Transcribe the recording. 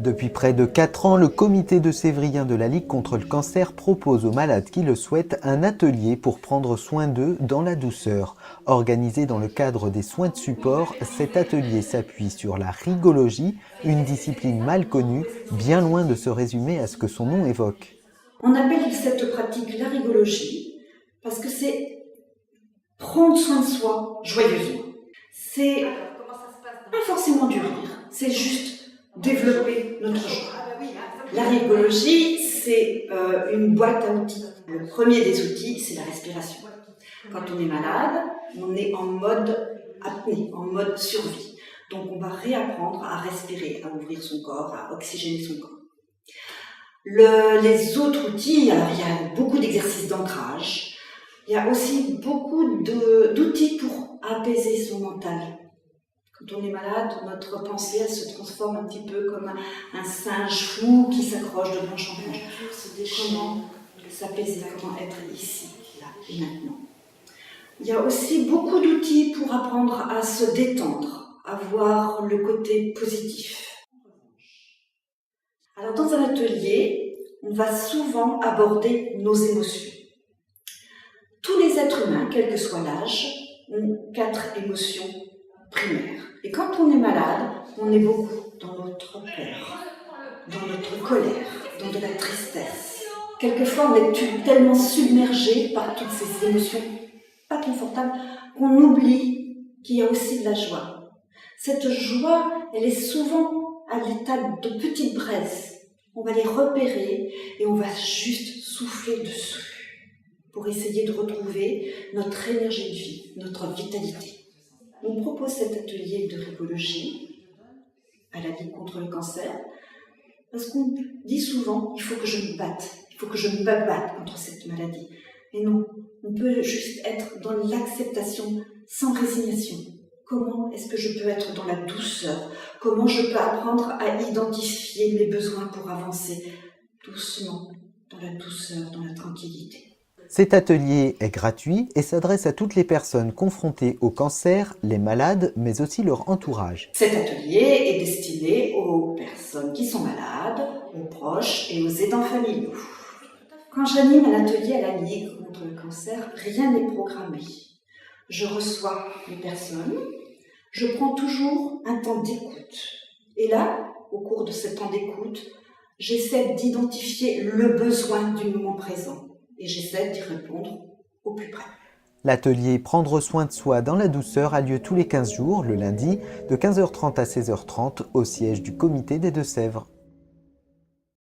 Depuis près de 4 ans, le comité de Sévrien de la Ligue contre le cancer propose aux malades qui le souhaitent un atelier pour prendre soin d'eux dans la douceur. Organisé dans le cadre des soins de support, cet atelier s'appuie sur la rigologie, une discipline mal connue, bien loin de se résumer à ce que son nom évoque. On appelle cette pratique la rigologie parce que c'est prendre soin de soi joyeusement. C'est pas forcément du rire, c'est juste développer notre joie. La rigologie, c'est une boîte à outils. Le premier des outils, c'est la respiration. Quand on est malade, on est en mode apnée, en mode survie. Donc on va réapprendre à respirer, à ouvrir son corps, à oxygéner son corps. Les autres outils, alors il y a beaucoup d'exercices d'ancrage, il y a aussi beaucoup d'outils pour apaiser son mental. Quand on est malade, notre pensée elle se transforme un petit peu comme un singe fou qui s'accroche de branche en branche. Comment s'apaiser, comment être ici, là et maintenant. Il y a aussi beaucoup d'outils pour apprendre à se détendre, à voir le côté positif. Alors dans un atelier, on va souvent aborder nos émotions. Tous les êtres humains, quel que soit l'âge, ont 4 émotions primaires. Et quand on est malade, on est beaucoup dans notre peur, dans notre colère, dans de la tristesse. Quelquefois, on est tellement submergé par toutes ces émotions pas confortables qu'on oublie qu'il y a aussi de la joie. Cette joie, elle est souvent à l'état de petites braises. On va les repérer et on va juste souffler dessus pour essayer de retrouver notre énergie de vie, notre vitalité. On propose cet atelier de rigologie à la Ligue contre le cancer parce qu'on dit souvent il faut que je me batte, il faut que je me batte contre cette maladie. Et non, on peut juste être dans l'acceptation sans résignation. Comment est-ce que je peux être dans la douceur? Comment je peux apprendre à identifier mes besoins pour avancer doucement, dans la douceur, dans la tranquillité? Cet atelier est gratuit et s'adresse à toutes les personnes confrontées au cancer, les malades, mais aussi leur entourage. Cet atelier est destiné aux personnes qui sont malades, aux proches et aux aidants familiaux. Quand j'anime un atelier à la Ligue contre le cancer, rien n'est programmé. Je reçois les personnes, je prends toujours un temps d'écoute. Et là, au cours de ce temps d'écoute, j'essaie d'identifier le besoin du moment présent. Et j'essaie d'y répondre au plus près. L'atelier Prendre soin de soi dans la douceur a lieu tous les 15 jours, le lundi, de 15h30 à 16h30 au siège du comité des Deux-Sèvres.